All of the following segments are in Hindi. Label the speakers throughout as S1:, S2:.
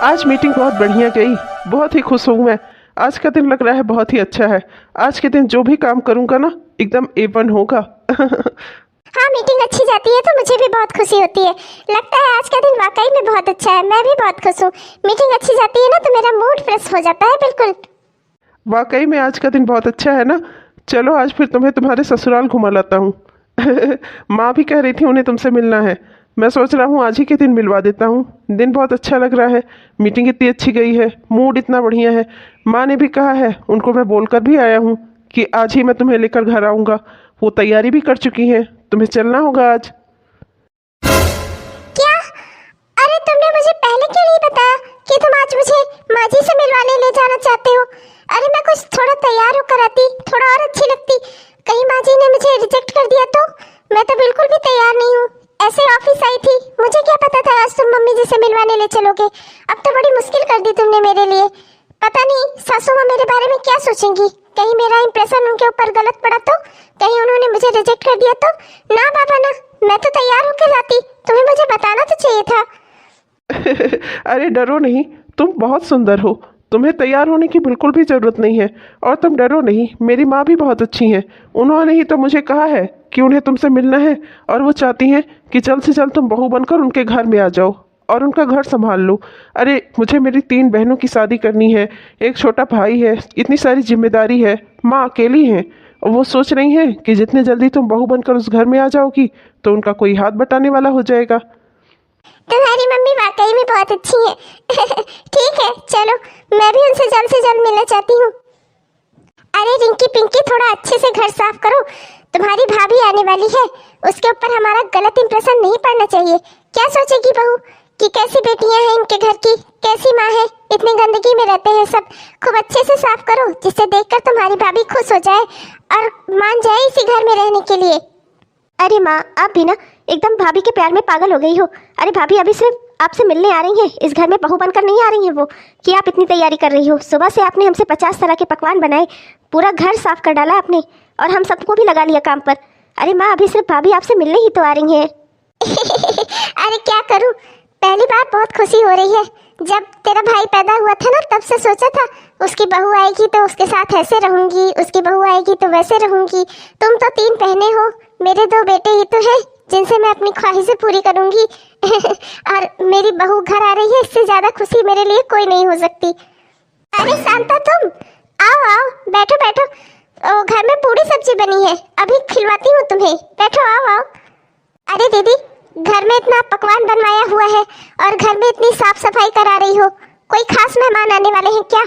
S1: आज मीटिंग बहुत बढ़िया गई। बहुत ही खुश हूँ मैं। आज का दिन लग रहा है बहुत ही अच्छा है। आज के दिन जो भी काम करूँगा ना एकदम A1 होगा।
S2: हाँ, मीटिंग अच्छी जाती है तो मुझे भी बहुत खुशी होती है। लगता है आज का दिन वाकई में बहुत अच्छा है। मैं भी बहुत खुश हूँ। मीटिंग अच्छी जाती है ना तो मेरा मूड फ्रेश हो जाता है। बिल्कुल।
S1: वाकई में आज का दिन बहुत अच्छा है ना। चलो आज फिर तुम्हें तुम्हारे ससुराल घुमा लाता हूँ। माँ भी कह रही थी उन्हें तुमसे मिलना है। मैं सोच रहा हूँ आज ही के दिन मिलवा देता हूँ। दिन बहुत अच्छा लग रहा है। मीटिंग इतनी अच्छी गई है, मूड इतना बढ़िया है। माँ ने भी कहा है, उनको मैं बोलकर भी आया हूँ कि आज ही मैं तुम्हें लेकर घर आऊँगा। वो तैयारी भी कर चुकी हैं। तुम्हें चलना होगा आज।
S2: क्या? अरे तुमने मुझे पहले क्यों नहीं बताया कि तुम आज मुझे माँ जी से मिलवाने ले जाना चाहते हो? अरे मैं कुछ थोड़ा तैयार होकर आती, थोड़ा और अच्छी लगती। कहीं माँ जी ने मुझे रिजेक्ट कर दिया तो? मैं तो बिल्कुल भी तैयार नहीं हूँ। ऐसे ऑफिस आई थी, मुझे क्या पता था आज तुम मम्मी जी से मिलवाने ले चलोगे। अब तो बड़ी मुश्किल कर दी तुमने मेरे लिए। पता नहीं सासू माँ मेरे बारे में क्या सोचेंगी। कहीं मेरा इंप्रेशन उनके ऊपर गलत पड़ा तो? कहीं उन्होंने मुझे रिजेक्ट कर दिया तो? ना बाबा ना, मैं तो तैयार होकर आती। तुम्हें मुझे बताना तो चाहिए था।
S1: अरे डरो नहीं, तुम बहुत सुंदर हो। तुम्हें तैयार होने की बिल्कुल भी ज़रूरत नहीं है। और तुम डरो नहीं, मेरी माँ भी बहुत अच्छी हैं। उन्होंने ही तो मुझे कहा है कि उन्हें तुमसे मिलना है और वो चाहती हैं कि जल्द से जल्द तुम बहू बनकर उनके घर में आ जाओ और उनका घर संभाल लो। अरे मुझे मेरी 3 बहनों की शादी करनी है, एक छोटा भाई है, इतनी सारी जिम्मेदारी है। माँ अकेली हैं और वो सोच रही हैं कि जितने जल्दी तुम बहू बनकर उस घर में आ जाओगी तो उनका कोई हाथ बटाने वाला हो जाएगा।
S2: तुम्हारी मम्मी वाकई में बहुत अच्छी है। ठीक है, चलो मैं भी उनसे जल्द से जल्द मिलना चाहती हूँ। अरे रिंकी पिंकी, थोड़ा अच्छे से घर साफ करो। तुम्हारी भाभी आने वाली है, उसके ऊपर हमारा गलत इंप्रेशन नहीं पड़ना चाहिए। क्या सोचेगी बहू कि कैसी बेटियां हैं इनके घर की, कैसी माँ है, इतनी गंदगी में रहते हैं सब। खूब अच्छे से साफ करो जिससे देखकर तुम्हारी भाभी खुश हो जाए और मान जाए इसी घर में रहने के लिए।
S3: अरे माँ, आप भी ना एकदम भाभी के प्यार में पागल हो गई हो। अरे भाभी अभी सिर्फ आपसे मिलने आ रही हैं, इस घर में बहू बनकर नहीं आ रही हैं वो कि आप इतनी तैयारी कर रही हो। सुबह से आपने हमसे 50 तरह के पकवान बनाए, पूरा घर साफ कर डाला आपने और हम सबको भी लगा लिया काम पर। अरे माँ, अभी सिर्फ भाभी आपसे मिलने ही तो आ रही हैं।
S2: अरे क्या करूं, पहली बार बहुत खुशी हो रही है। जब तेरा भाई पैदा हुआ था ना तब से सोचा था उसकी बहू आएगी तो उसके साथ ऐसे रहूंगी, उसकी बहू आएगी तो वैसे रहूंगी। तुम तो 3 बहनें हो, मेरे 2 बेटे ही तो हैं जिनसे मैं अपनी ख्वाहिशें पूरी करूंगी। और मेरी बहू घर आ रही है, इससे ज्यादा खुशी मेरे लिए कोई नहीं हो सकती। अरे शांता, तुम आओ आओ, बैठो बैठो। घर में पूरी सब्जी बनी है, अभी खिलवाती हूँ तुम्हें। बैठो, आओ आओ। अरे दीदी, घर में इतना पकवान बनवाया हुआ है और घर में इतनी साफ सफाई करा रही हो, कोई खास मेहमान आने वाले हैं क्या?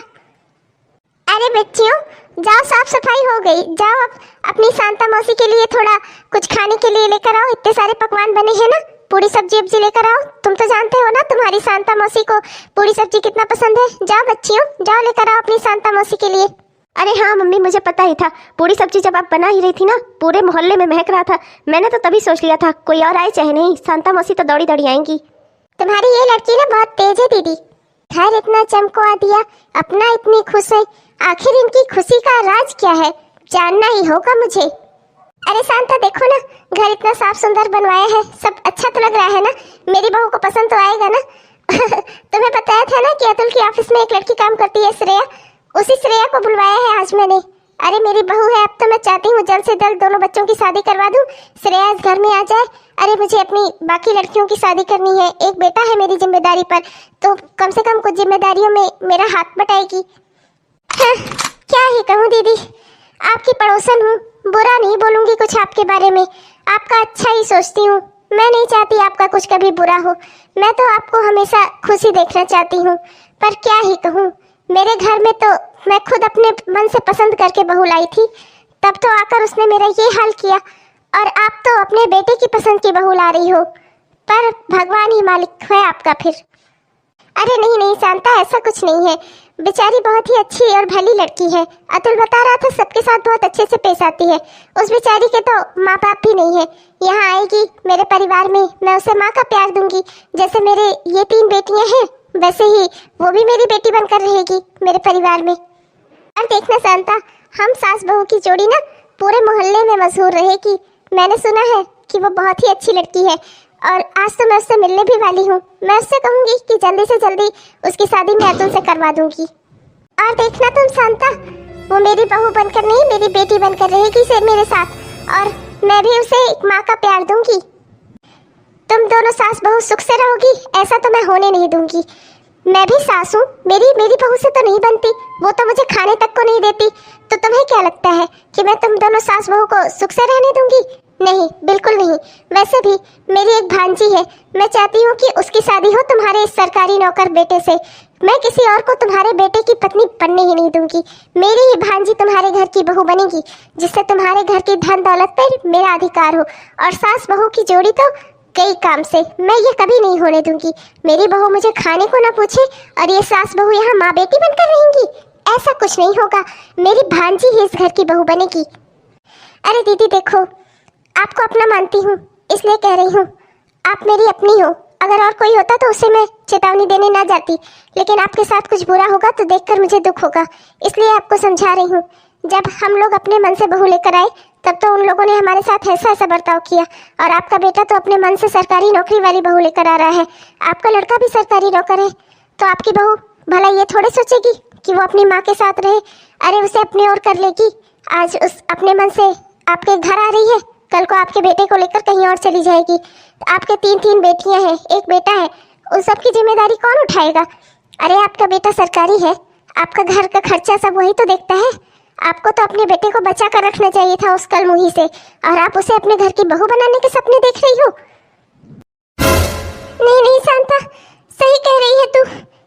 S2: अरे बच्चियों, जाओ, साफ सफाई हो गई, जाओ अब अपनी शांता मौसी के लिए थोड़ा कुछ खाने के लिए लेकर आओ। इतने सारे पकवान बने हैं ना, पूरी सब्जी उब्जी लेकर आओ। तुम तो जानते हो ना तुम्हारी शांता मौसी को पूरी सब्जी कितना पसंद है। जाओ बच्चियों, जाओ लेकर आओ अपनी शांता मौसी के लिए।
S3: अरे हाँ मम्मी, मुझे पता ही था। पूरी सब्जी जब आप बना ही रही थी ना, पूरे मोहल्ले में महक रहा था। मैंने तो तभी सोच लिया था कोई और आए चाहे नहीं, शांता मौसी तो दौड़ी दौड़ी आएंगी।
S2: तुम्हारी ये लड़की ना बहुत तेज है दीदी। घर इतना चमकवा दिया, अपना इतनी खुश है। आखिर इनकी खुशी का राज क्या है, जानना ही होगा मुझे। अरे शांता देखो ना, घर इतना साफ सुंदर बनवाया है, सब अच्छा तो लग रहा है ना? मेरी बहू को पसंद तो आएगा ना? तुम्हें बताया था ना कि अतुल की ऑफिस में एक लड़की काम करती है, श्रेया। उसी श्रेया को बुलवाया है आज मैंने। अरे मेरी बहू है, अब तो मैं चाहती हूँ जल्द से जल्द दोनों बच्चों की शादी करवा दूँ, श्रेया इस घर में आ जाए। अरे मुझे अपनी बाकी लड़कियों की शादी करनी है, एक बेटा है मेरी जिम्मेदारी पर, तो कम से कम कुछ जिम्मेदारियों में मेरा हाथ बटाएगी। हाँ, क्या ही कहूँ दीदी, आपकी पड़ोसन हूँ, बुरा नहीं बोलूँगी कुछ आपके बारे में, आपका अच्छा ही सोचती हूँ। मैं नहीं चाहती आपका कुछ कभी बुरा हो, मैं तो आपको हमेशा खुशी देखना चाहती हूँ। पर क्या ही कहूँ, मेरे घर में तो मैं खुद अपने मन से पसंद करके बहू लाई थी, तब तो आकर उसने मेरा ये हाल किया, और आप तो अपने बेटे की पसंद की बहू ला रही हो। पर भगवान ही मालिक है आपका फिर। अरे नहीं नहीं शांता, ऐसा कुछ नहीं है, बेचारी बहुत ही अच्छी और भली लड़की है। अतुल बता रहा था सबके साथ बहुत अच्छे से पेश आती है। उस बेचारी के तो माँ बाप भी नहीं है, यहाँ आएगी मेरे परिवार में, मैं उसे माँ का प्यार दूंगी। जैसे मेरे ये 3 बेटियां हैं वैसे ही वो भी मेरी बेटी बनकर रहेगी मेरे परिवार में। और देखना शांता, हम सास बहू की जोड़ी ना पूरे मोहल्ले में मशहूर रहेगी। मैंने सुना है कि वो बहुत ही अच्छी लड़की है और आज तो मैं उससे मिलने भी वाली हूँ। मैं उससे कहूँगी कि जल्दी से जल्दी उसकी शादी मैं अतुल से करवा दूंगी। और देखना तुम शांता, वो मेरी बहू बनकर नहीं मेरी बेटी बनकर रहेगी से मेरे साथ, और मैं भी उसे एक माँ का प्यार दूंगी। तुम दोनों सास बहू सुख से रहोगी, ऐसा तो मैं होने नहीं दूंगी। मैं भी सास हूँ, मेरी बहू से तो नहीं बनती, वो तो मुझे खाने तक को नहीं देती। तो तुम्हें क्या लगता है कि मैं तुम दोनों सास बहू को सुख से रहने दूंगी? नहीं, बिल्कुल नहीं। वैसे भी मेरी एक भांजी है, मैं चाहती हूँ कि उसकी शादी हो तुम्हारे इस सरकारी नौकर बेटे से। मैं किसी और को तुम्हारे बेटे की पत्नी बनने ही नहीं दूंगी। मेरी ही भांजी तुम्हारे घर की बहू बनेगी, जिससे तुम्हारे घर की धन दौलत पर मेरा अधिकार हो। और सास बहू की जोड़ी तो कई काम से मैं ये कभी नहीं होने दूंगी। मेरी बहू मुझे खाने को ना पूछे और ये सास बहू यहाँ माँ बेटी बनकर रहेंगी, ऐसा कुछ नहीं होगा। मेरी भांजी ही इस घर की बहू बनेगी। अरे दीदी देखो, आपको अपना मानती हूँ इसलिए कह रही हूँ, आप मेरी अपनी हो। अगर और कोई होता तो उसे मैं चेतावनी देने ना जाती, लेकिन आपके साथ कुछ बुरा होगा तो देखकर मुझे दुख होगा, इसलिए आपको समझा रही हूँ। जब हम लोग अपने मन से बहू लेकर आए तब तो उन लोगों ने हमारे साथ ऐसा ऐसा बर्ताव किया, और आपका बेटा तो अपने मन से सरकारी नौकरी वाली बहू लेकर आ रहा है। आपका लड़का भी सरकारी नौकर है, तो आपकी बहू भला ये थोड़े सोचेगी कि वो अपनी माँ के साथ रहे। अरे उसे अपनी ओर कर लेगी। आज उस अपने मन से आपके घर आ रही है, कल को आपके बेटे को लेकर कहीं और चली जाएगी। आपके तीन बेटियां हैं, एक बेटा है, उन सब की जिम्मेदारी कौन उठाएगा? अरे आपका बेटा सरकारी है, आपका घर का खर्चा सब वही तो देखता है। आपको तो अपने बेटे को बचा कर रखना चाहिए था उस कलमुही से, और आप उसे अपने घर की बहू बनाने के सपने देख रही हो। नहीं नहीं शांता, सही कह रही है तू।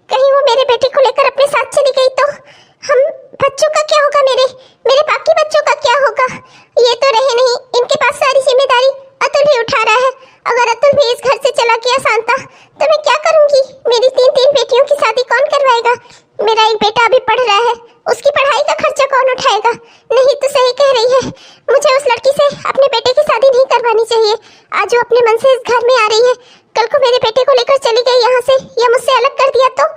S2: कहीं वो मेरे बेटे को लेकर अपने साथ चली गई तो हम बच्चों का क्या होगा? मेरे बाकी बच्चों का क्या होगा? ये तो रहे नहीं, इनके पास सारी जिम्मेदारी अतुल ही उठा रहा है। अगर अतुल भी इस घर से चला गया शांता, तो मैं क्या करूंगी? मेरी तीन बेटियों की शादी कौन करवाएगा? मेरा एक बेटा अभी पढ़ रहा है, उसकी पढ़ाई का खर्चा कौन उठाएगा? नहीं तो सही कह रही है, मुझे उस लड़की से अपने बेटे की शादी नहीं करवानी चाहिए। आज वो अपने मन से इस घर में आ रही है, कल को मेरे बेटे को लेकर चली गई यहाँ से या मुझसे अलग कर दिया तो?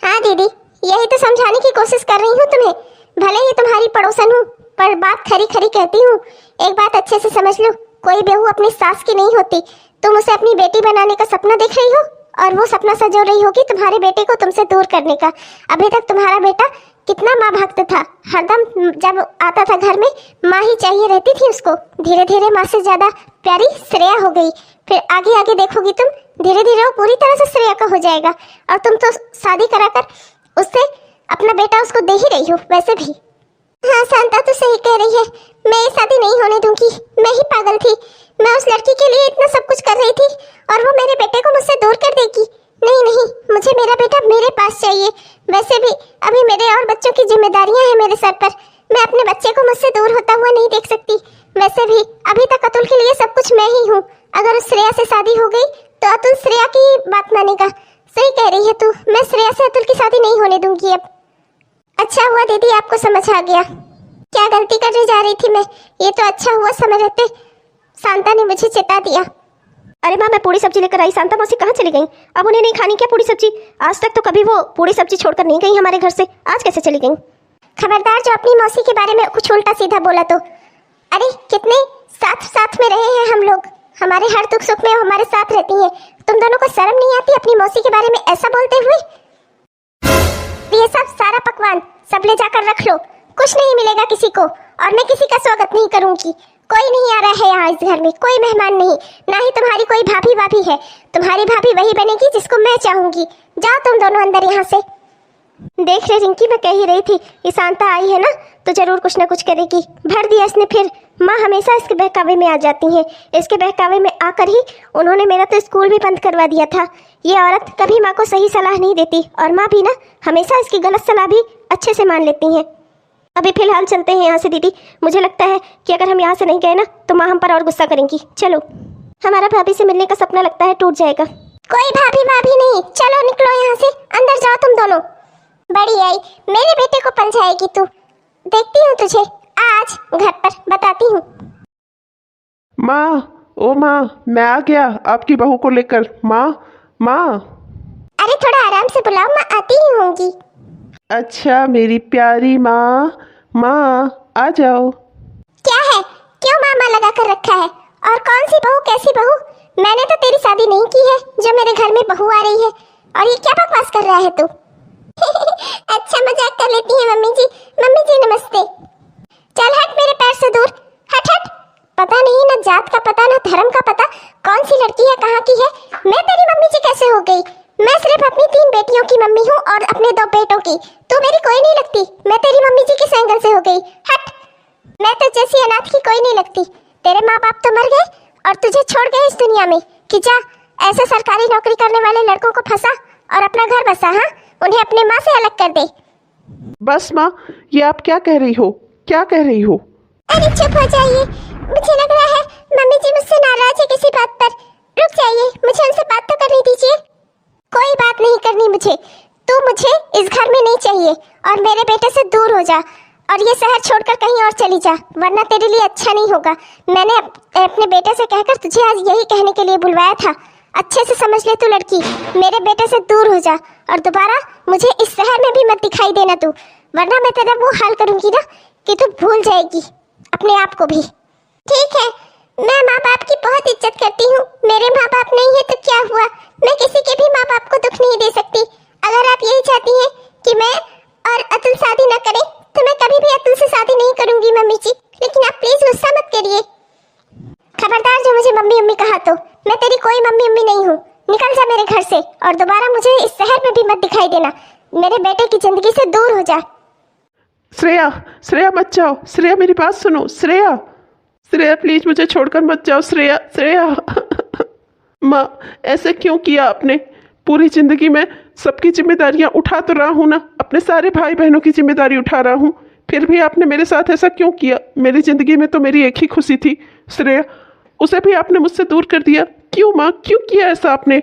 S2: हाँ दीदी, यही तो समझाने की कोशिश कर रही हूँ तुम्हें। भले ही तुम्हारी पड़ोसन हूँ, पर बात खरी खरी कहती हूँ। एक बात अच्छे से समझ लो, कोई बहू अपनी सास की नहीं होती। तुम उसे अपनी बेटी बनाने का सपना देख रही हो, और वो सपना सजो रही होगी तुम्हारे बेटे को तुमसे दूर करने का। अभी तक तुम्हारा बेटा कितना माँ भक्त था, हरदम जब आता था घर में माँ ही चाहिए रहती थी उसको। धीरे धीरे माँ से ज्यादा प्यारी श्रेया हो गई। फिर आगे आगे देखोगी तुम, धीरे धीरे वो पूरी तरह से श्रेया का हो जाएगा, और तुम तो शादी कराकर उससे अपना बेटा उसको दे ही रही हो वैसे भी। हाँ शांता तो सही कह रही है, मैं ये शादी नहीं होने दूंगी। मैं ही पागल थी, मैं उस लड़की के लिए इतना सब कुछ कर रही थी, और वो मेरे बेटे को मुझसे दूर कर देगी। नहीं नहीं, मुझे मेरा बेटा मेरे पास चाहिए। वैसे भी अभी मेरे और बच्चों की जिम्मेदारियां हैं मेरे सर पर, मैं अपने बच्चे को मुझसे दूर होता हुआ नहीं देख सकती। वैसे भी अभी तक अतुल के लिए सब कुछ मैं ही हूँ। अगर उस श्रेया से शादी हो गई तो अतुल श्रेया की बात मानेगा। सही कह रही है तू, मैं श्रेया से अतुल की शादी नहीं होने दूंगी अब। अच्छा हुआ दीदी, आपको समझ आ गया। क्या गलती करने जा रही थी मैं, ये तो अच्छा हुआ समय रहते शांता ने मुझे चेता दिया।
S3: अरे माँ, मैं पूरी सब्जी लेकर आई, शांता मौसी कहाँ चली गई? अब उन्हें नहीं खानी क्या पूरी सब्जी? आज तक तो कभी वो पूरी सब्जी छोड़कर नहीं गई हमारे घर से, आज कैसे चली गई?
S2: खबरदार जो अपनी मौसी के बारे में कुछ उल्टा सीधा बोला तो। अरे कितने साथ में रहे हैं हम लोग, हमारे हर दुख सुख में हमारे साथ रहती हैं। तुम दोनों को शर्म नहीं आती अपनी मौसी के बारे में ऐसा बोलते हुए? ये सब सारा पकवान सब ले जाकर रख लो, कुछ नहीं मिलेगा किसी को, और मैं किसी का स्वागत नहीं करूंगी। कोई नहीं आ रहा है यहाँ इस घर में, कोई मेहमान नहीं, ना ही तुम्हारी कोई भाभी है। तुम्हारी भाभी वही बनेगी जिसको मैं चाहूंगी। जाओ तुम दोनों अंदर यहाँ से।
S3: देख रहे रिंकी, मैं कह ही रही थी ये शांता आई है ना तो जरूर कुछ ना कुछ करेगी। भर दिया इसने फिर। माँ हमेशा इसके बहकावे में आ जाती हैं, इसके बहकावे में आकर ही उन्होंने मेरा तो स्कूल भी बंद करवा दिया था। ये औरत कभी माँ को सही सलाह नहीं देती, और माँ भी ना हमेशा इसकी गलत सलाह भी अच्छे से मान लेती हैं। अभी फिलहाल चलते हैं यहाँ से दीदी, मुझे लगता है कि अगर हम यहाँ से नहीं गए ना तो माँ हम पर और गुस्सा करेंगी। चलो, हमारा भाभी से मिलने का सपना लगता है टूट जाएगा।
S2: कोई भाभी नहीं, चलो निकलो यहाँ से, अंदर जाओ तुम दोनों। बड़ी आई, मेरे बेटे को पंचाएगी तू, देखती हूँ तुझे आज घर पर, बताती हूँ।
S1: माँ, ओ माँ, मैं आ गया आपकी बहू को लेकर। माँ माँ।
S2: अरे थोड़ा आराम से बुलाओ, मैं आती ही होंगी।
S1: अच्छा मेरी प्यारी माँ, माँ आ जाओ।
S2: क्या है, क्यों मामा लगा कर रखा है? और कौन सी बहू, कैसी बहू? मैंने तो तेरी शादी नहीं की है जो मेरे घर में बहू आ रही है। और ये क्या बकवास कर रहा है तू? अच्छा मजाक कर लेती है मम्मी जी। मम्मी जी नमस्ते। चल हट मेरे पैर से दूर, हट हट। पता नहीं ना जात का पता ना धर्म का पता, कौन सी लड़की है कहाँ की है। मैं तेरी मम्मी जी कैसे हो गई? मैं सिर्फ अपनी 3 बेटियों की मम्मी हूँ और अपने 2 बेटों की। तू मेरी कोई नहीं लगती। मैं तेरी मम्मी जी किस एंगल से हो गई? हट। मैं तो जैसी अनाथ की कोई नहीं लगती। तेरे माँ बाप तो मर गए और तुझे छोड़ गए इस दुनिया में कि जा ऐसे सरकारी नौकरी करने वाले लड़कों को फंसा और अपना घर बसा। हाँ, उन्हें अपने माँ से अलग कर दे।
S1: बस माँ, ये आप क्या कह रही हो? क्या कह रही हो?
S2: अरे चुप हो जाइए। मुझे लग रहा है मम्मी जी मुझसे नाराज है किसी बात पर। रुक जाइए, मुझे उनसे बात तो करने दीजिए। कोई बात नहीं करनी मुझे। तू मुझे इस घर में नहीं चाहिए और मेरे बेटे से दूर हो जा और ये शहर छोड़कर कहीं और चली जा, वरना तेरे लिए अच्छा नहीं होगा। मैंने अपने बेटे से कहकर तुझे आज यही कहने के लिए बुलवाया था। अच्छे से समझ ले तू लड़की, मेरे बेटे से दूर हो जा और दोबारा मुझे इस शहर में भी मत दिखाई देना तू, वरना मैं तेरा वो हाल करूंगी ना कि तू भूल जाएगी अपने आप को भी। ठीक है, मैं माँ बाप की बहुत इज्जत करती हूँ। मेरे माँ बाप नहीं है तो क्या हुआ, मैं किसी के भी माँ बाप को दुख नहीं दे सकती। अगर आप यही चाहती हैं कि मैं और अतुल शादी न करें तो मैं कभी भी अतुल से शादी नहीं करूंगी मम्मी जी। लेकिन आप प्लीज गुस्सा मत करिए। खबरदार जो मुझे मम्मी मम्मी कहा तो मैं तेरी कोई मम्मी मम्मी नहीं हूँ। निकल जा मेरे घर से और दोबारा मुझे इस शहर में भी मत दिखाई देना। मेरे बेटे की जिंदगी से दूर हो जा।
S1: श्रेया, श्रेया मत जाओ। श्रेया मेरी बात सुनो। श्रेया, श्रेया प्लीज मुझे छोड़कर मत जाओ। श्रेया, श्रेया। माँ, ऐसे क्यों किया आपने? पूरी जिंदगी में सबकी जिम्मेदारियां उठा तो रहा हूँ ना, अपने सारे भाई बहनों की जिम्मेदारी उठा रहा हूँ, फिर भी आपने मेरे साथ ऐसा क्यों किया? मेरी जिंदगी में तो मेरी एक ही खुशी थी श्रेया, उसे भी आपने मुझसे दूर कर दिया। क्यों माँ, क्यों किया ऐसा आपने?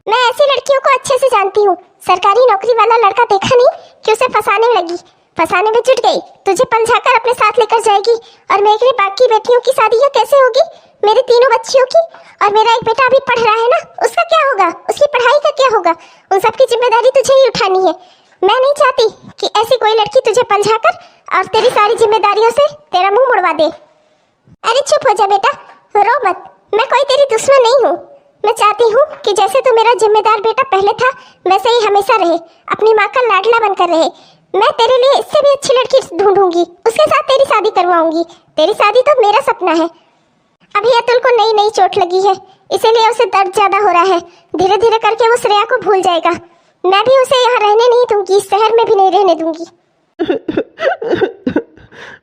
S2: मैं ऐसी लड़कियों को अच्छे से जानती हूँ। सरकारी नौकरी वाला लड़का देखा नहीं कि उसे फंसाने लगी, फंसाने में जुट गई, तुझे पलझाकर अपने साथ लेकर जाएगी। और मेरी बाकी बेटियों की शादी कैसे होगी? मेरी 3 बच्चियों की। और मेरा एक बेटा अभी पढ़ रहा है ना, उसका क्या होगा? उसकी पढ़ाई का क्या होगा? उन सब की जिम्मेदारी तुझे ही उठानी है। मैं नहीं चाहती कि ऐसी कोई लड़की तुझे पलझाकर और तेरी सारी जिम्मेदारियों से तेरा मुंह मुड़वा दे। अरे चुप हो जा बेटा, रो मत। मैं कोई तेरी दुश्मन नहीं हूँ। मैं चाहती हूँ कि जैसे तू मेरा जिम्मेदार बेटा पहले था वैसे ही हमेशा रहे, अपनी माँ का लाडला बनकर रहे। मैं तेरे लिए इससे भी अच्छी लड़की ढूंढूंगी, उसके साथ तेरी शादी करवाऊंगी। तेरी शादी तो मेरा सपना है। अभी अतुल को नई नई चोट लगी है, इसीलिए उसे दर्द ज्यादा हो रहा है। धीरे धीरे करके वो श्रेया को भूल जाएगा। मैं भी उसे यहाँ रहने नहीं दूंगी, इस शहर में भी नहीं रहने दूंगी।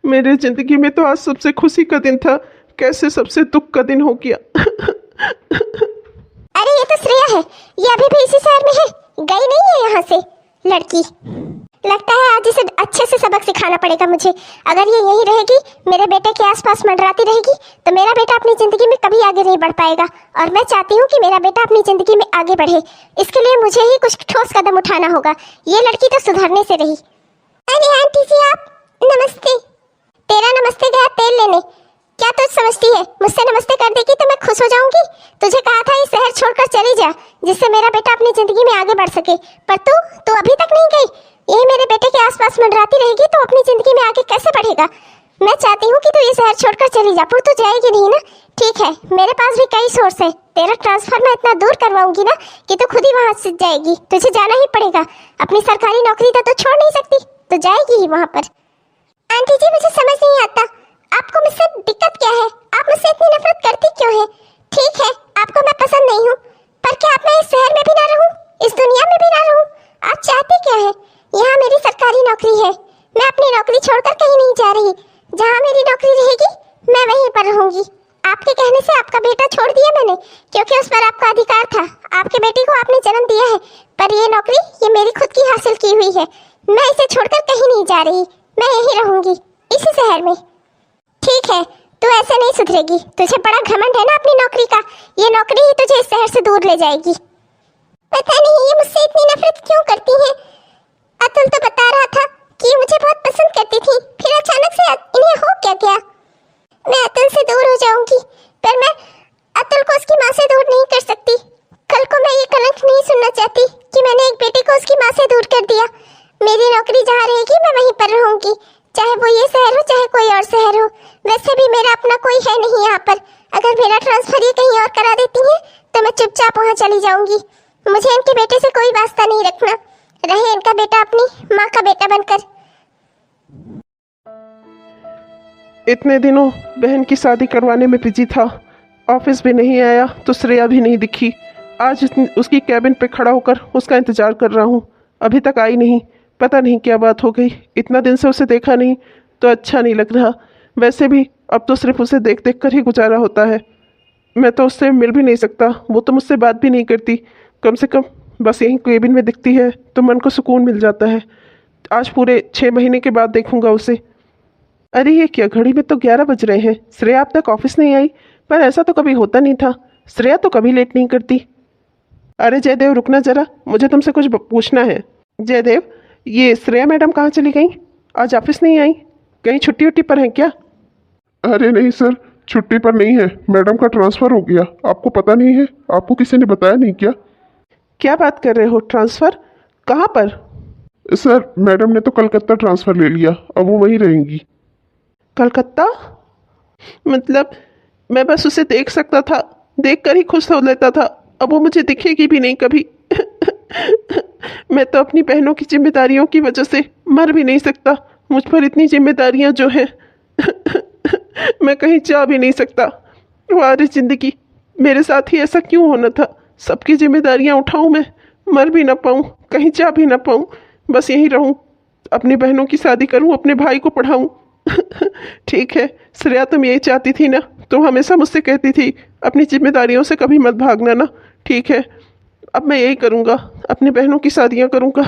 S1: मेरे जिंदगी में तो आज सबसे खुशी का दिन था, कैसे सबसे दुख का दिन हो गया।
S2: अरे ये तो श्रेया है, ये अभी भी इसी शहर में है, गई नहीं है यहाँ से लड़की। लगता है आज इसे अच्छे से सबक सिखाना पड़ेगा मुझे। अगर ये यहीं रहेगी, मेरे बेटे के आसपास मंडराती रहेगी, तो मेरा बेटा अपनी जिंदगी में कभी आगे नहीं बढ़ पाएगा। और मैं चाहती हूँ कि मेरा बेटा अपनी जिंदगी में आगे बढ़े, इसके लिए मुझे ही कुछ ठोस कदम उठाना होगा। ये लड़की तो सुधरने से रही। अरे आंटी जी आप, नमस्ते। तेरा नमस्ते गया तेल लेने। क्या तुझ समझती है मुझसे नमस्ते कर देगी तो मैं खुश हो जाऊंगी? तुझे कहा था ये शहर छोड़कर चली जा, जिससे मेरा बेटा अपनी जिंदगी में आगे बढ़ सके, पर तू अभी तक नहीं गई। ये मेरे बेटे के आसपास मंडराती रहेगी तो अपनी जिंदगी में आगे कैसे बढ़ेगा? मैं चाहती हूँ कि तू ये शहर छोड़कर चली जा, पर तू जाएगी नहीं ना? ठीक है, मेरे पास भी कई सोर्स है। तेरा ट्रांसफर मैं इतना दूर करवाऊंगी ना कि तू खुद ही वहाँ से जाएगी। तुझे जाना ही पड़ेगा, अपनी सरकारी नौकरी तो छोड़ नहीं सकती, तो जाएगी ही वहाँ पर। आंटी जी मुझे समझ नहीं आता, आपको मुझसे दिक्कत क्या है? आप मुझसे इतनी नफरत करती क्यों है? ठीक है, आपको मैं पसंद नहीं हूँ, पर क्या आप मैं इस शहर में भी ना रहूँ, इस दुनिया में भी ना रहूँ? आप चाहते क्या है? यहाँ मेरी सरकारी नौकरी है, मैं अपनी नौकरी छोड़कर कहीं नहीं जा रही। जहाँ मेरी नौकरी रहेगी मैं वहीं पर रहूंगी। आपके कहने से आपका बेटा छोड़ दिया मैंने, क्योंकि उस पर आपका अधिकार था। आपके बेटे को आपने जन्म दिया है, पर ये नौकरी ये मेरी खुद की हासिल की हुई है। मैं इसे छोड़कर कहीं नहीं जा रही, मैं यहीं रहूंगी इसी शहर में। ठीक है, तू ऐसे नहीं सुधरेगी। तुझे बड़ा घमंड है ना अपनी नौकरी का, ये नौकरी ही तुझे इस शहर से दूर ले जाएगी। पता नहीं ये मुझसे इतनी नफरत क्यों करती है। अतुल तो बता रहा था कि मुझे बहुत पसंद करती थी, फिर अचानक से इन्हें हो क्या गया? मैं अतुल से दूर हो जाऊंगी, पर मैं अतुल को उसकी माँ से दूर नहीं कर सकती। कल को मैं ये कलंक नहीं सुनना चाहती कि मैंने एक बेटे को उसकी माँ से दूर कर दिया। मेरी नौकरी जहाँ रहेगी मैं वहीं पर रहूंगी, चाहे वो ये शहर हो चाहे कोई और शहर हो। वैसे भी मेरा अपना कोई है नहीं यहाँ पर, अगर मेरा ट्रांसफर ये कहीं और करा देती हैं तो मैं चुपचाप वहाँ चली जाऊंगी। मुझे इनके बेटे से कोई वास्ता नहीं रखना, रहे इनका बेटा अपनी माँ का बेटा बनकर।
S1: इतने दिनों बहन की शादी करवाने में बिजी था, ऑफिस भी नहीं आया तो श्रेया भी नहीं दिखी। आज उसकी कैबिन पे खड़ा होकर उसका इंतज़ार कर रहा हूँ, अभी तक आई नहीं। पता नहीं क्या बात हो गई, इतना दिन से उसे देखा नहीं तो अच्छा नहीं लग रहा। वैसे भी अब तो सिर्फ उसे देख देख कर ही गुजारा होता है। मैं तो उससे मिल भी नहीं सकता, वो तो मुझसे बात भी नहीं करती। कम से कम बस यहीं केबिन में दिखती है तो मन को सुकून मिल जाता है। आज पूरे 6 महीने के बाद देखूंगा उसे। अरे ये क्या, घड़ी में तो 11 बज रहे हैं। श्रेया अब तक ऑफिस नहीं आई, पर ऐसा तो कभी होता नहीं था। श्रेया तो कभी लेट नहीं करती। अरे जयदेव रुकना ज़रा, मुझे तुमसे कुछ पूछना है। जयदेव, ये श्रेया मैडम कहाँ चली गई? आज ऑफिस नहीं आई, कहीं छुट्टी उट्टी पर हैं क्या?
S4: अरे नहीं सर, छुट्टी पर नहीं है, मैडम का ट्रांसफ़र हो गया। आपको पता नहीं है? आपको किसी ने बताया नहीं क्या?
S1: क्या बात कर रहे हो? ट्रांसफ़र कहाँ पर?
S4: सर मैडम ने तो कलकत्ता ट्रांसफ़र ले लिया, अब वो वहीं रहेंगी।
S1: कलकत्ता? मतलब मैं बस उसे देख सकता था, देख कर ही खुश हो लेता था। अब वो मुझे दिखेगी भी नहीं कभी। मैं तो अपनी बहनों की जिम्मेदारियों की वजह से मर भी नहीं सकता। मुझ पर इतनी जिम्मेदारियां जो हैं मैं कहीं जा भी नहीं सकता। वारी जिंदगी, मेरे साथ ही ऐसा क्यों होना था? सबकी जिम्मेदारियां उठाऊं मैं, मर भी ना पाऊं, कहीं जा भी ना पाऊं, बस यहीं रहूं, अपनी बहनों की शादी करूं, अपने भाई को पढ़ाऊं। ठीक है श्रेया, तुम यही चाहती थी ना? तुम हमेशा मुझसे कहती थी अपनी जिम्मेदारियों से कभी मत भागना ना। ठीक है, अब मैं यही करूँगा, अपनी बहनों की शादियाँ करूँगा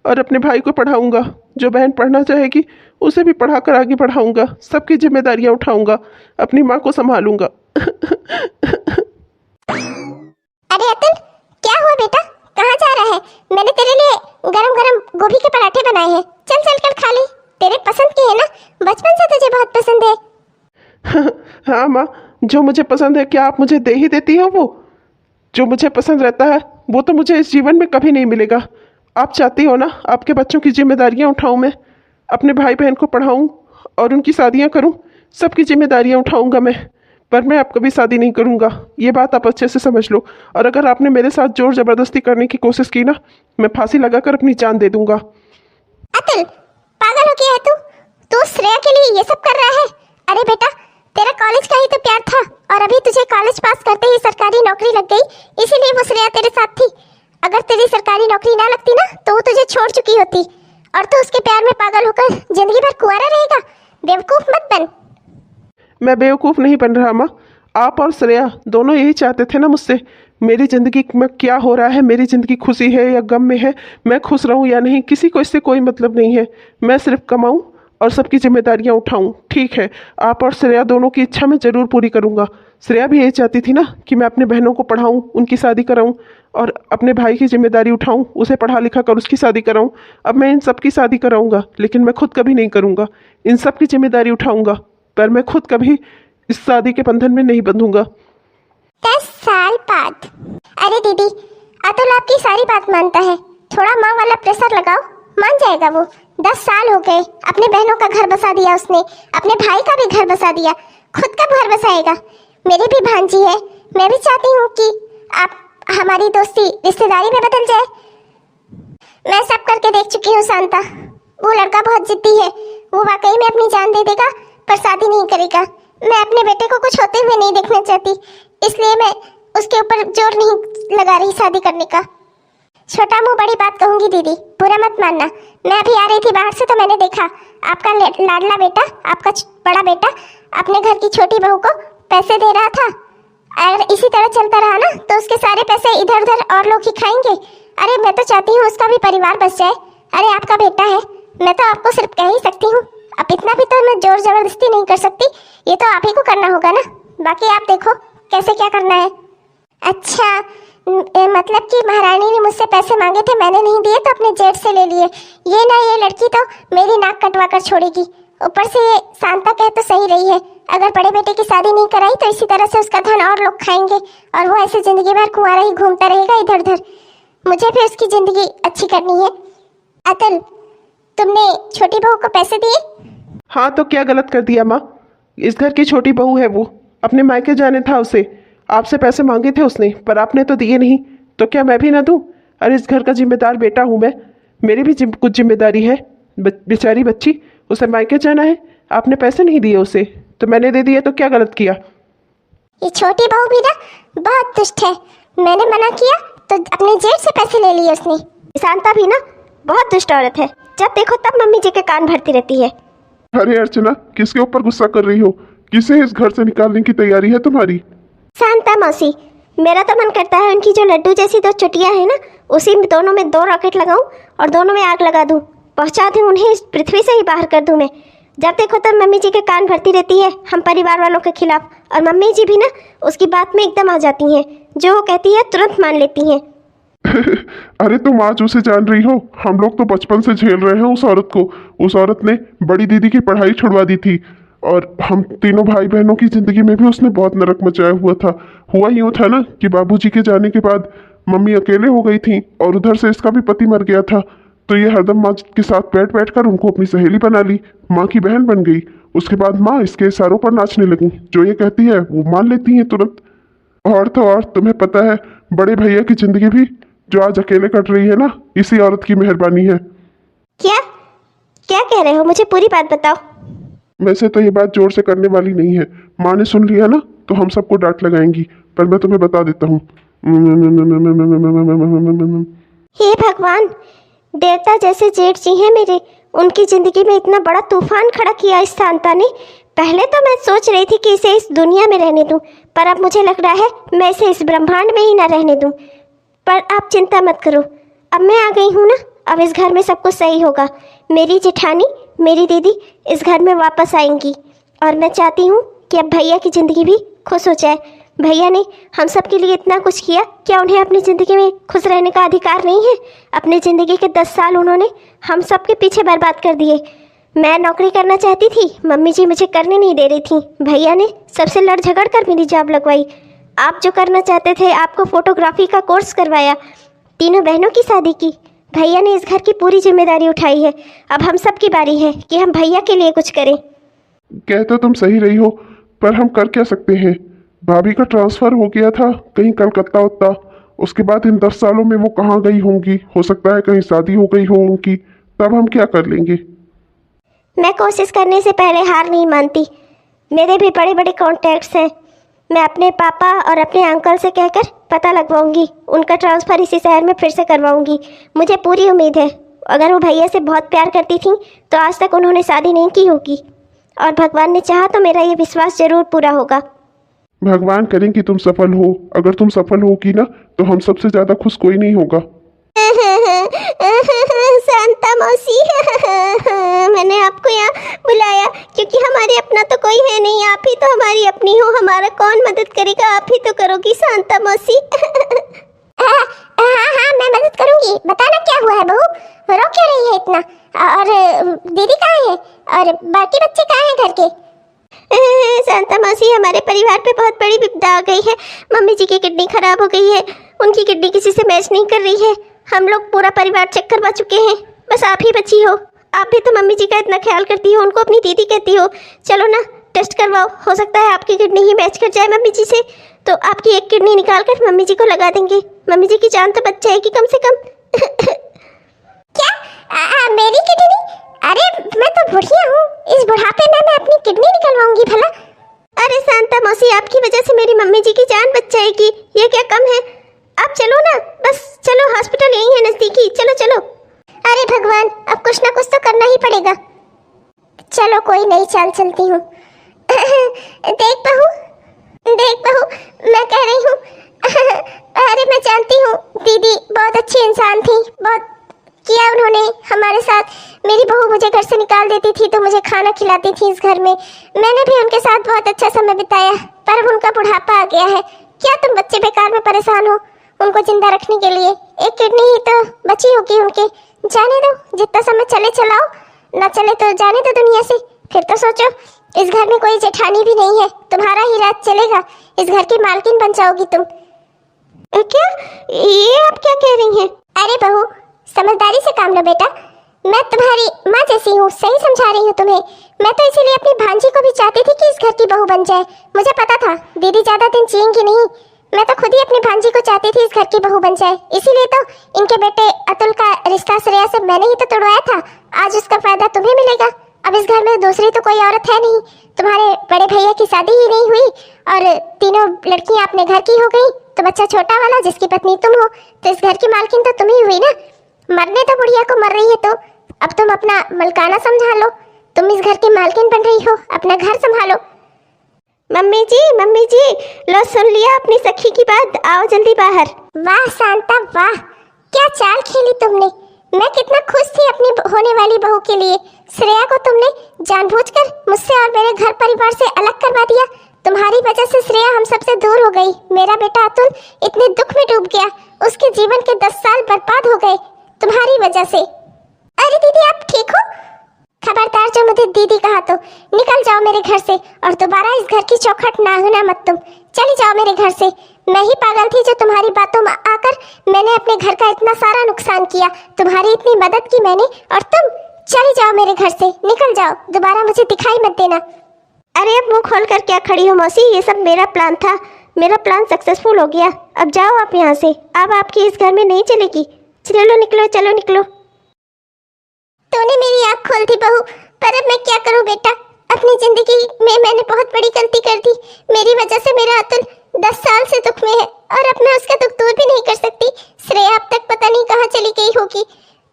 S1: और अपने भाई को पढ़ाऊँगा। जो बहन पढ़ना चाहेगी उसे भी पढ़ाकर आगे बढ़ाऊँगा, सबकी जिम्मेदारियाँ उठाऊँगा, अपनी माँ को संभालूँगा।
S2: अरे अतुल, क्या हुआ बेटा, कहाँ जा रहा है? मैंने तेरे लिए गरम गरम गोभी के पराठे बनाए हैं, चल चल कर खा ले। तेरे पसंद के है ना, बचपन से तुझे बहुत पसंद है।
S1: हाँ माँ, जो मुझे पसंद है क्या आप मुझे दे ही देती हो? वो जो मुझे पसंद रहता है वो तो मुझे इस जीवन में कभी नहीं मिलेगा। आप चाहती हो ना आपके बच्चों की जिम्मेदारियां उठाऊं मैं, अपने भाई बहन को पढ़ाऊं और उनकी शादियां करूं, सबकी जिम्मेदारियां उठाऊंगा मैं। पर मैं अब कभी शादी नहीं करूंगा, ये बात आप अच्छे से समझ लो। और अगर आपने मेरे साथ जोर ज़बरदस्ती करने की कोशिश की ना, मैं फांसी लगाकर अपनी जान दे दूंगा।
S2: अतुल, पागल हो गया है तू? तू श्रेया के लिए ये सब कर रहा है? अरे बेटा, तेरा कॉलेज का ही तो प्यार था और अभी तुझे कॉलेज पास करते ही सरकारी नौकरी लग गई, इसीलिए वो श्रेया तेरे साथ थी। अगर तेरी सरकारी नौकरी ना लगती ना तो वो तुझे छोड़ चुकी होती और तू उसके प्यार में पागल होकर जिंदगी भर कुंवारा रहेगा। बेवकूफ मत बन।
S1: मैं बेवकूफ़ नहीं बन रहा माँ, आप और श्रेया दोनों यही चाहते थे ना मुझसे। मेरी ज़िंदगी में क्या हो रहा है, मेरी ज़िंदगी खुशी है या गम में है, मैं खुश रहूं या नहीं, किसी को इससे कोई मतलब नहीं है। मैं सिर्फ कमाऊं और सबकी जिम्मेदारियां उठाऊं। ठीक है, आप और श्रेया दोनों की इच्छा मैं ज़रूर पूरी करूंगा। श्रेया भी यही चाहती थी ना कि मैं अपने बहनों को पढ़ाऊं, उनकी शादी कराऊं और अपने भाई की जिम्मेदारी उठाऊं, उसे पढ़ा लिखा कर उसकी शादी कराऊं। अब मैं इन सब की शादी कराऊंगा, लेकिन मैं खुद कभी नहीं करूंगा। इन सब की जिम्मेदारी उठाऊंगा, पर मैं खुद कभी इस शादी के बंधन में नहीं बंधूंगा।
S2: 10 साल बाद। अरे दीदी, अतुल आपकी सारी बात मानता है, थोड़ा माँ वाला प्रेशर लगाओ, मान जाएगा वो। 10 साल हो गए, अपने बहनों का घर बसा दिया उसने, अपने भाई का भी घर बसा दिया, खुद का घर बसाएगा। मेरी भी भांजी है, मैं भी चाहती हूँ कि आप हमारी दोस्ती रिश्तेदारी में बदल जाए। मैं सब करके देख चुकी हूँ शांता, वो लड़का बहुत जिद्दी है, वो वाकई में अपनी जान दे देगा पर शादी नहीं करेगा। मैं अपने बेटे को कुछ होते हुए नहीं देखना चाहती, इसलिए मैं उसके ऊपर जोर नहीं लगा रही शादी करने का। छोटा मुंह बड़ी बात कहूंगी दीदी, बुरा मत मानना। मैं अभी आ रही थी बाहर से तो मैंने देखा आपका लाडला बेटा, आपका बड़ा बेटा अपने घर की छोटी बहू को पैसे दे रहा था। अगर इसी तरह चलता रहा ना तो उसके सारे पैसे इधर उधर और लोग ही खाएंगे। अरे मैं तो चाहती हूँ उसका भी परिवार बस जाए। अरे आपका बेटा है, मैं तो आपको सिर्फ कह ही सकती हूँ, अब इतना भी तो मैं जोर जबरदस्ती नहीं कर सकती, ये तो आप ही को करना होगा ना। बाकी आप देखो कैसे क्या करना है। अच्छा, मतलब कि महारानी ने मुझसे पैसे मांगे थे, मैंने नहीं दिए तो अपने जेब से ले लिए। ये ना, ये लड़की तो मेरी नाक कटवा कर छोड़ेगी। ऊपर से ये शांता कह तो सही रही है, अगर बड़े बेटे की शादी नहीं कराई तो इसी तरह से उसका धन और लोग खाएंगे और वो ऐसे जिंदगी भर कुंवारा ही घूमता रहेगा इधर उधर। मुझे भी उसकी जिंदगी अच्छी करनी है। अतुल, तुमने छोटी बहू को पैसे दिए?
S1: हाँ, तो क्या गलत कर दिया माँ? इस घर की छोटी बहू है वो, अपने मायके जाने था उसे। आपसे पैसे मांगे थे उसने, पर आपने तो दिए नहीं, तो क्या मैं भी ना दूं? अरे इस घर का जिम्मेदार बेटा हूं मैं, मेरी भी कुछ जिम्मेदारी है। बेचारी बच्ची, उसे मायके जाना है, आपने पैसे नहीं दिए उसे, तो मैंने दे दिए, तो क्या गलत किया?
S2: ये छोटी बहू भी ना बहुत दुष्ट है। मैंने मना किया तो अपने जेब से पैसे ले लिए उसने।
S3: शांता भी ना बहुत दुष्ट औरत है, जब देखो तब मम्मी जी के कान भरती रहती है।
S4: अरे अर्चना, किसके ऊपर गुस्सा कर रही हो? किसे इस घर से निकालने की तैयारी है तुम्हारी?
S3: शांता मौसी, मेरा तो मन करता है उनकी जो लड्डू जैसी दो चुटियां हैं ना, उसी में दोनों में 2 रॉकेट लगाऊं और दोनों में आग लगा दूं, पहुंचा दूं उन्हें, इस पृथ्वी से ही बाहर कर दूं मैं। जब देखो तब मम्मी जी के कान भरती रहती है हम परिवार वालों के खिलाफ, और मम्मी जी भी ना उसकी बात में एकदम आ जाती हैं, जो वो कहती है तुरंत मान लेती हैं।
S4: अरे तुम आज उसे जान रही हो? हम लोग तो बचपन से झेल रहे हैं उस औरत को। उस औरत ने बड़ी दीदी की पढ़ाई छुड़वा दी थी, और हम तीनों भाई बहनों की जिंदगी में भी उसने बहुत नरक मचाया हुआ था। हुआ यूँ था ना कि बाबूजी के जाने के बाद मम्मी अकेले हो गई थी, और उधर से इसका भी पति मर गया था, तो ये हरदम माँ के साथ बैठ बैठ कर उनको अपनी सहेली बना ली, माँ की बहन बन गई। उसके बाद माँ इसके इशारों पर नाचने लगी, जो ये कहती है वो मान लेती है तुरंत। और तो और तुम्हें पता है, बड़े भैया की जिंदगी भी जो आज अकेले कट रही है ना, इसी औरत की मेहरबानी है।
S3: क्या क्या कह रहे हो? मुझे पूरी बात बताओ।
S4: वैसे तो ये बात जोर से करने वाली नहीं है, माँ ने सुन लिया ना तो हम सबको डांट लगाएंगी, पर मैं तुम्हें बता देता हूँ।
S3: हे भगवान, देवता जैसे जेठ जी हैं मेरे, उनकी जिंदगी में इतना बड़ा तूफान खड़ा किया इस शांता ने। पहले तो मैं सोच रही थी कि इसे इस दुनिया में रहने दूं, पर अब मुझे लग रहा है मैं इसे इस ब्रह्मांड में ही ना रहने दूं। पर आप चिंता मत करो, अब मैं आ गई हूँ ना, अब इस घर में सब कुछ सही होगा। मेरी जेठानी, मेरी दीदी इस घर में वापस आएंगी, और मैं चाहती हूँ कि अब भैया की ज़िंदगी भी खुश हो जाए। भैया ने हम सब के लिए इतना कुछ किया, क्या उन्हें अपनी ज़िंदगी में खुश रहने का अधिकार नहीं है? अपनी ज़िंदगी के 10 साल उन्होंने हम सब के पीछे बर्बाद कर दिए। मैं नौकरी करना चाहती थी, मम्मी जी मुझे करने नहीं दे रही थी, भैया ने सबसे लड़ झगड़ कर मेरी जॉब लगवाई। आप जो करना चाहते थे, आपको फोटोग्राफी का कोर्स करवाया, तीनों बहनों की शादी की, भैया ने इस घर की पूरी जिम्मेदारी उठाई है। अब हम सब की बारी है कि हम भैया के लिए कुछ करें।
S4: कह तो तुम सही रही हो, पर हम कर क्या सकते हैं? भाभी का ट्रांसफ़र हो गया था कहीं कलकत्ता उत्ता, उसके बाद इन 10 सालों में वो कहाँ गई होंगी? हो सकता है कहीं शादी हो गई हो उनकी, तब हम क्या कर लेंगे?
S3: मैं कोशिश करने से पहले हार नहीं मानती। मेरे भी बड़े बड़े कॉन्टैक्ट्स हैं, मैं अपने पापा और अपने अंकल से कहकर पता लगवाऊंगी, उनका ट्रांसफ़र इसी शहर में फिर से करवाऊंगी। मुझे पूरी उम्मीद है, अगर वो भैया से बहुत प्यार करती थी तो आज तक उन्होंने शादी नहीं की होगी, और भगवान ने चाहा तो मेरा ये विश्वास जरूर पूरा होगा।
S4: भगवान करें कि तुम सफल हो। अगर तुम सफल होगी ना तो हम सबसे ज़्यादा खुश कोई नहीं होगा।
S3: शांता मौसी, मैंने आपको यहाँ बुलाया क्योंकि हमारे अपना तो कोई है नहीं, आप ही तो हमारी अपनी हो, हमारा कौन मदद करेगा? आप ही तो करोगी शांता मौसी।
S2: हाँ, मैं मदद करूंगी। बताना क्या हुआ है बहू, रो क्यों रही है इतना? और दीदी कहाँ है और बाकी बच्चे कहाँ हैं घर के?
S3: शांता मौसी, हमारे परिवार पे बहुत बड़ी विपदा आ गई है। मम्मी जी की किडनी खराब हो गई है, उनकी किडनी किसी से मैच नहीं कर रही है। हम लोग पूरा परिवार चेक करवा चुके हैं, बस आप ही बची हो। आप भी तो मम्मी जी का इतना ख्याल करती हो, उनको अपनी दीदी कहती हो। चलो ना, टेस्ट करवाओ, हो सकता है आपकी किडनी ही मैच कर जाए मम्मी जी से, तो आपकी एक किडनी निकाल कर मम्मी जी को लगा देंगे। मम्मी जी की जान तो बच जाएगी कम से कम।
S2: क्या? मेरी किडनी? अरे मैं तो बुढ़िया हूँ, इस बुढ़ापे में मैं अपनी किडनी निकलवाऊंगी भला?
S3: अरे शांता मौसी, आपकी वजह से मेरी मम्मी जी की जान बच जाएगी, ये क्या कम है? आप चलो ना, बस चलो, हॉस्पिटल यही है नजदीकी, चलो चलो।
S2: अरे भगवान, अब कुछ ना कुछ तो करना ही पड़ेगा। चलो कोई नई चाल चलती हूँ। देख बहू, मैं कह रही हूँ, अरे मैं जानती हूँ दीदी बहुत अच्छी इंसान थी, बहुत किया उन्होंने हमारे साथ। मेरी बहू मुझे घर से निकाल देती थी तो मुझे खाना खिलाती थी इस घर में, मैंने भी उनके साथ बहुत अच्छा समय बिताया, पर अब उनका बुढ़ापा आ गया है। क्या तुम बच्चे बेकार में परेशान हो उनको जिंदा रखने के लिए? एक किडनी ही तो बची होगी उनके, जाने दो, जितना समय चले चलाओ, ना चले तो जाने दो दुनिया से। फिर तो सोचो, इस घर में कोई जेठानी भी नहीं है, तुम्हारा ही राज चलेगा, इस घर की मालकिन बन जाओगी तुम।
S3: क्या? ये आप क्या कह रही हैं?
S2: अरे बहू, समझदारी से काम लो बेटा। मैं तुम्हारी माँ जैसी हूँ, सही समझा रही हूँ तुम्हें। मैं तो इसीलिए अपनी भांजी को भी चाहती थी कि इस घर की बहू बन जाए। मुझे पता था दीदी ज्यादा दिन जिएंगी नहीं। मैं तो खुद ही अपनी भांजी को चाहती थी इस घर की बहू बन जाए। इसीलिए तो इनके बेटे अतुल का रिश्ता श्रेया से मैंने ही तो तोड़वाया था। आज उसका फायदा तुम्हें मिलेगा। अब इस घर में दूसरी तो कोई औरत है नहीं। तुम्हारे बड़े भैया की शादी ही नहीं हुई और तीनों लड़कियां अपने घर की हो गई, तो बच्चा छोटा वाला जिसकी पत्नी तुम हो, तो इस घर की मालकिन तो तुम ही हुई ना। मरने तो बुढ़िया को मर रही है, तो अब तुम अपना मलकाना समझा लो। तुम इस घर की मालकिन बन रही हो, अपना घर संभालो।
S3: मम्मी जी, लो सुन लिया अपनी सखी की बात, आओ जल्दी बाहर।
S2: वाह शांता वाह, क्या चाल खेली तुमने। मैं कितना खुश थी अपनी होने वाली बहू के लिए। श्रेया को तुमने जानबूझकर मुझसे और मेरे घर परिवार से अलग करवा दिया। तुम्हारी वजह से श्रेया हम सबसे दूर हो गई। मेरा बेटा अतुल इतने दुख में डूब गया, उसके जीवन के 10 साल बर्बाद हो गए तुम्हारी वजह से। अरे दीदी आप ठीक हो? खबरदार जो मुझे दीदी कहा तो निकल जाओ मेरे घर से, और दोबारा इस घर की चौखट ना होना मत तुम। चली जाओ मेरे घर से। मैं ही पागल थी जो तुम्हारी बातों में आकर मैंने अपने घर का इतना सारा नुकसान किया। तुम्हारी इतनी मदद की मैंने, और तुम चली जाओ मेरे घर से, निकल जाओ, दोबारा मुझे दिखाई मत देना।
S3: अरे अब मुंह खोल कर क्या खड़ी हो मौसी, ये सब मेरा प्लान था। मेरा प्लान सक्सेसफुल हो गया। अब जाओ आप यहाँ से, अब आपकी इस घर में नहीं चलेगी। चलो निकलो, चलो निकलो।
S2: तूने मेरी आँख खोल दी बहू, पर अब मैं क्या करूं बेटा। अपनी जिंदगी में मैंने बहुत बड़ी गलती कर दी। मेरी वजह से मेरा अतुल 10 साल से दुख में है, और अब मैं उसका दुख दूर भी नहीं कर सकती। श्रेया अब तक पता नहीं कहाँ चली गई होगी,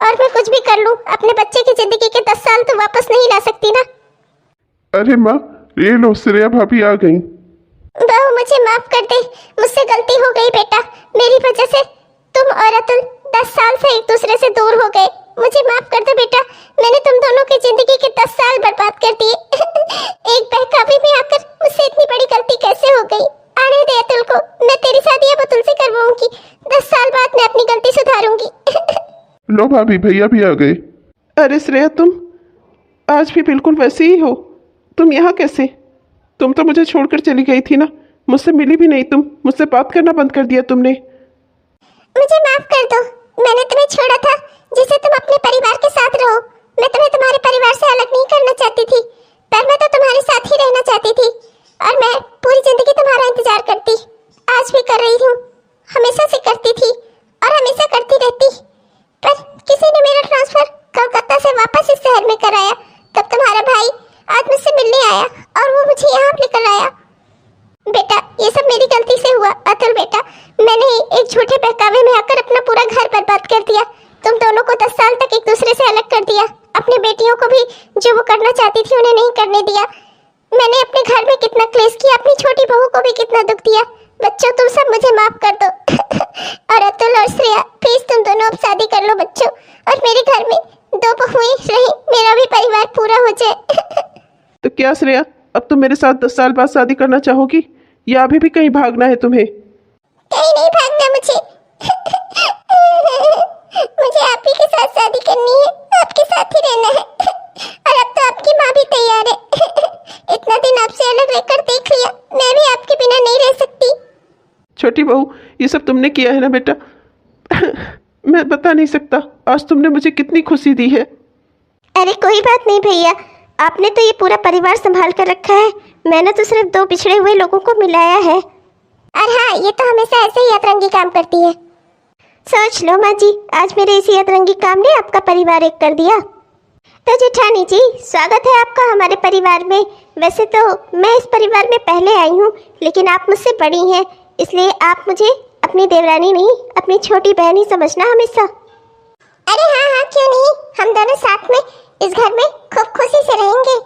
S2: और मैं कुछ भी कर लूं, अपने बच्चे की जिंदगी के 10 साल तो वापस नहीं ला सकती ना।
S4: अरे माँ, ये लो श्रेया भाभी आ गई।
S2: बहू मुझे माफ कर दे, मुझसे गलती हो गई बेटा। मेरी वजह से तुम और अतुल 10 साल से एक दूसरे से दूर हो गए। मुझे माफ कर दो बेटा, मैंने तुम दोनों की जिंदगी के 10 साल बर्बाद कर दिए। एक बहकावे में आकर मुझसे इतनी बड़ी गलती कैसे हो गई। आने दे अतुल को, मैं तेरी शादी अब अतुल से करवाऊंगी। 10 साल बाद मैं अपनी गलती सुधारूंगी।
S4: लो भाभी, भैया भी आ गए।
S1: अरे श्रेया, तुम आज भी बिल्कुल वैसी ही हो। तुम यहाँ कैसे? तुम तो मुझे छोड़कर चली गई थी ना, मुझसे मिली भी नहीं। तुम मुझसे बात करना बंद कर दिया तुमने।
S2: मुझे माफ कर दो, मैंने तुम्हें छोड़ा था जिसे तुम अपने परिवार के साथ रहो। मैं तुम्हें तुम्हारे परिवार से अलग नहीं करना चाहती थी, पर मैं तो तुम्हारे साथ ही रहना चाहती थी, और मैं पूरी जिंदगी तुम्हारा इंतजार करती। आज भी कर रही हूँ, हमेशा से करती थी और हमेशा करती रहती। पर किसी ने मेरा ट्रांसफर कोलकाता से वापस इस शहर में कराया। तब तुम्हारा भाई आज मुझसे मिलने आया और वो मुझे यहाँ लेकर आया। बेटा ये सब मेरी गलती से हुआ। अतुल बेटा, मैंने एक झूठे बहकावे में आकर अपना पूरा घर बर्बाद कर दिया। तुम दोनों को 10 साल तक एक दूसरे से अलग कर दिया। अपनी बेटियों को भी जो वो करना चाहती थी उन्हें नहीं करने दिया। मैंने अपने घर में कितना क्लेश किया, अपनी छोटी बहू को भी कितना दुख दिया। बच्चों तुम सब मुझे माफ कर दो। और अतुल और श्रेया, प्लीज तुम दोनों अब शादी कर लो बच्चों, और मेरे घर में 2 बहुएं रही, मेरा भी परिवार पूरा हो जाए।
S1: तो क्या श्रेया, अब तुम मेरे साथ 10 साल बाद शादी करना चाहोगी, या अभी भी कहीं भागना है तुम्हें?
S2: कहीं नहीं भागना मुझे। मुझे आप ही के साथ शादी करनी है, आपके साथ ही रहना है। और अब तो आपकी माँ भी तैयार है। इतना दिन आपसे अलग रहकर देख लिया, मैं भी आपके बिना नहीं रह सकती।
S1: छोटी बहू, ये सब तुमने किया है ना बेटा, मैं बता नहीं सकता। आज तुमने मुझे कितनी खुशी दी है।
S3: अरे कोई बात नहीं भैया, आपने तो ये पूरा परिवार संभाल कर रखा है। मैंने तो सिर्फ 2 पिछड़े हुए लोगों को मिलाया है।
S2: और हाँ, ये तो हमेशा ऐसे ही अतरंगी काम करती है।
S3: सोच लो माँ जी, आज मेरे इसी अतरंगी काम ने आपका परिवार एक कर दिया। तो जेठानी जी, स्वागत है आपका हमारे परिवार में। वैसे तो मैं इस परिवार में पहले आई हूँ, लेकिन आप मुझसे बड़ी हैं, इसलिए आप मुझे अपनी देवरानी नहीं, अपनी छोटी बहन ही समझना हमेशा।
S2: अरे हाँ हाँ, क्यों नहीं, हम दोनों साथ में इस घर में खूब खुशी से रहेंगे।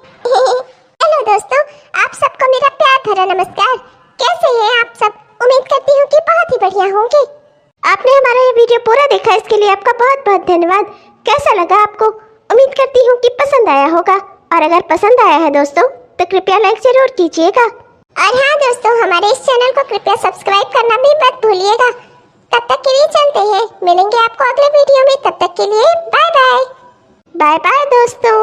S2: हेलो दोस्तों, आप सबको मेरा प्यार भरा नमस्कार। कैसे हैं आप सब? उम्मीद करती हूँ कि बहुत ही बढ़िया होंगे।
S3: आपने हमारा ये वीडियो पूरा देखा, इसके लिए आपका बहुत बहुत धन्यवाद। कैसा लगा आपको? उम्मीद करती हूँ कि पसंद आया होगा, और अगर पसंद आया है दोस्तों तो कृपया लाइक जरूर कीजिएगा।
S2: और हाँ दोस्तों, हमारे इस चैनल को कृपया सब्सक्राइब करना भी मत भूलिएगा। तब तक के लिए चलते हैं, मिलेंगे आपको अगले वीडियो में। तब तक के लिए बाय बाय।
S3: बाय बाय दोस्तों।